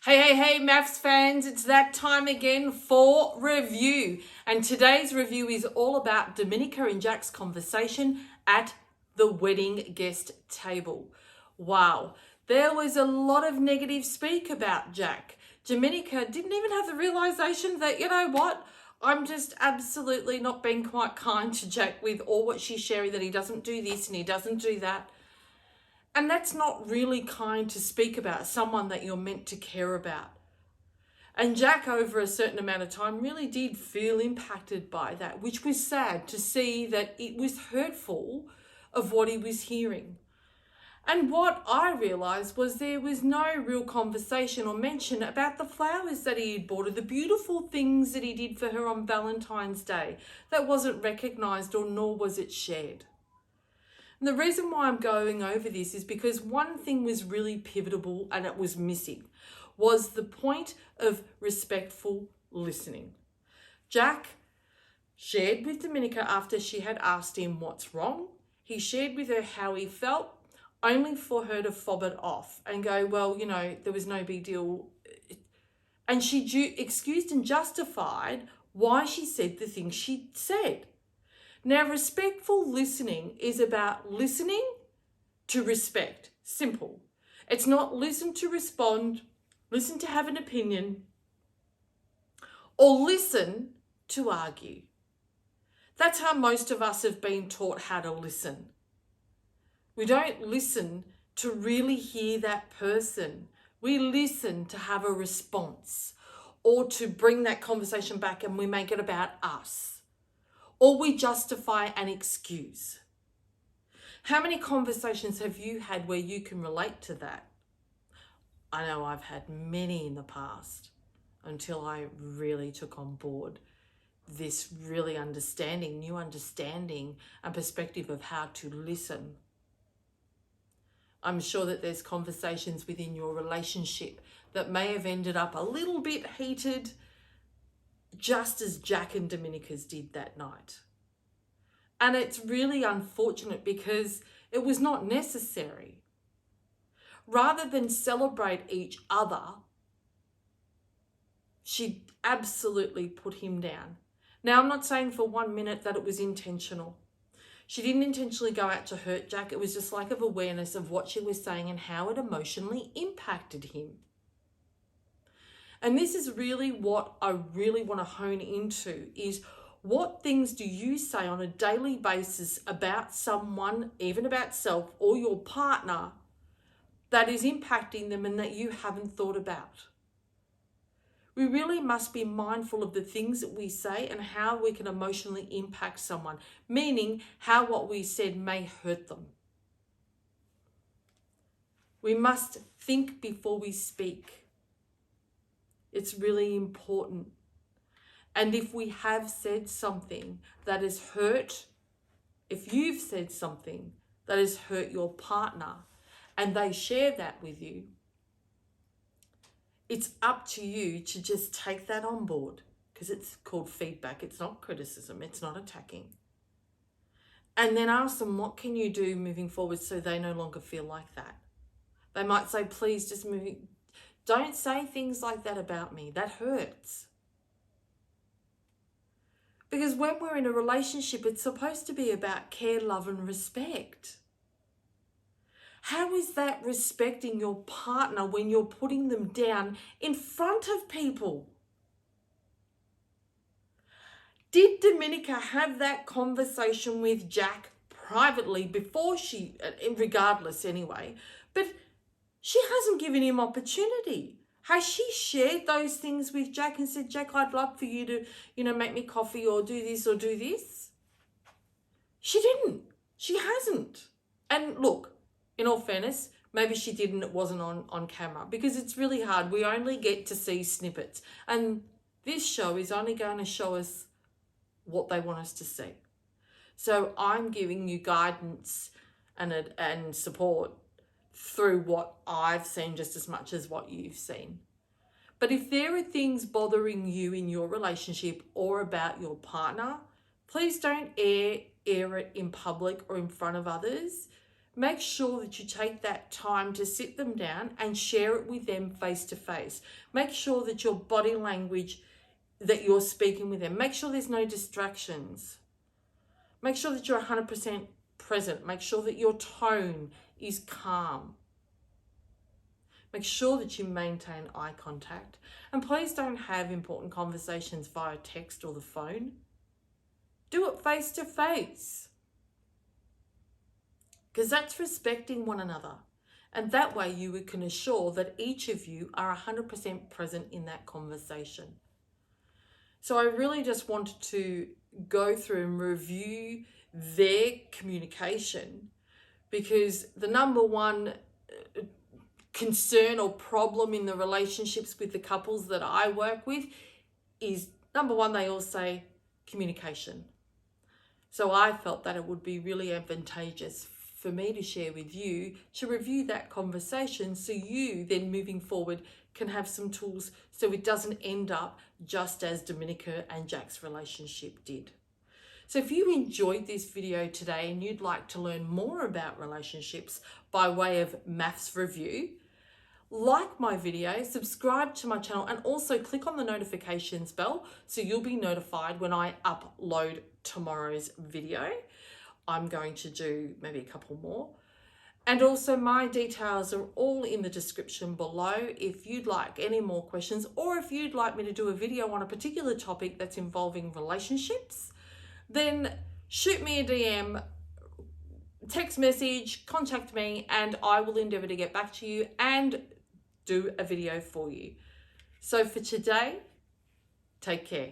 Hey, MAFS fans, it's that time again for review. And today's review is all about Domenica and Jack's conversation at the wedding guest table. Wow, there was a lot of negative speak about Jack. Domenica didn't even have the realization that, you know what, I'm just absolutely not being quite kind to Jack with all what she's sharing, that he doesn't do this and he doesn't do that. And that's not really kind to speak about someone that you're meant to care about. And Jack, over a certain amount of time, really did feel impacted by that, which was sad to see that it was hurtful of what he was hearing. And what I realised was there was no real conversation or mention about the flowers that he had bought or the beautiful things that he did for her on Valentine's Day. That wasn't recognised, or nor was it shared. And the reason why I'm going over this is because one thing was really pivotal and it was missing, was the point of respectful listening. Jack shared with Domenica after she had asked him what's wrong. He shared with her how he felt, only for her to fob it off and go, well, you know, there was no big deal. And she excused and justified why she said the things she said. Now, respectful listening is about listening to respect. Simple. It's not listen to respond, listen to have an opinion, or listen to argue. That's how most of us have been taught how to listen. We don't listen to really hear that person. We listen to have a response or to bring that conversation back, and we make it about us. Or we justify and excuse. How many conversations have you had where you can relate to that? I know I've had many in the past until I really took on board this really new understanding and perspective of how to listen. I'm sure that there's conversations within your relationship that may have ended up a little bit heated, just as Jack and Domenica's did that night. And it's really unfortunate because it was not necessary. Rather than celebrate each other, she absolutely put him down. Now, I'm not saying for 1 minute that it was intentional. She didn't intentionally go out to hurt Jack. It was just lack of awareness of what she was saying and how it emotionally impacted him. And this is really what I really want to hone into, is what things do you say on a daily basis about someone, even about self or your partner, that is impacting them and that you haven't thought about? We really must be mindful of the things that we say and how we can emotionally impact someone, meaning how what we said may hurt them. We must think before we speak. It's really important. And if we have said something that has hurt, if you've said something that has hurt your partner and they share that with you, it's up to you to just take that on board, because it's called feedback. It's not criticism. It's not attacking. And then ask them, what can you do moving forward so they no longer feel like that? They might say, please just move. Don't say things like that about me. That hurts. Because when we're in a relationship, it's supposed to be about care, love, and respect. How is that respecting your partner when you're putting them down in front of people? Did Domenica have that conversation with Jack privately before she, regardless anyway, but she hasn't given him opportunity? Has she shared those things with Jack and said, Jack, I'd love for you to, make me coffee or do this or do this? She didn't. She hasn't. And look, in all fairness, maybe she did and it wasn't on camera, because it's really hard. We only get to see snippets. And this show is only going to show us what they want us to see. So I'm giving you guidance and support through what I've seen just as much as what you've seen. But if there are things bothering you in your relationship or about your partner, please don't air it in public or in front of others, make sure that you take that time to sit them down and share it with them face to face. Make sure that your body language, that you're speaking with them, make sure there's no distractions. Make sure that you're 100% present. Make sure that your tone is calm. Make sure that you maintain eye contact. And please don't have important conversations via text or the phone. Do it face to face. Because that's respecting one another. And that way you can assure that each of you are 100% present in that conversation. So I really just wanted to go through and review their communication, because the number one concern or problem in the relationships with the couples that I work with is, number one, they all say communication. So I felt that it would be really advantageous for me to share with you to review that conversation, so you then moving forward can have some tools so it doesn't end up just as Domenica and Jack's relationship did. So if you enjoyed this video today and you'd like to learn more about relationships by way of MAFS review, like my video, subscribe to my channel, and also click on the notifications bell so you'll be notified when I upload tomorrow's video. I'm going to do maybe a couple more. And also my details are all in the description below if you'd like any more questions, or if you'd like me to do a video on a particular topic that's involving relationships, then shoot me a DM, text message, contact me, and I will endeavour to get back to you and do a video for you. So for today, take care.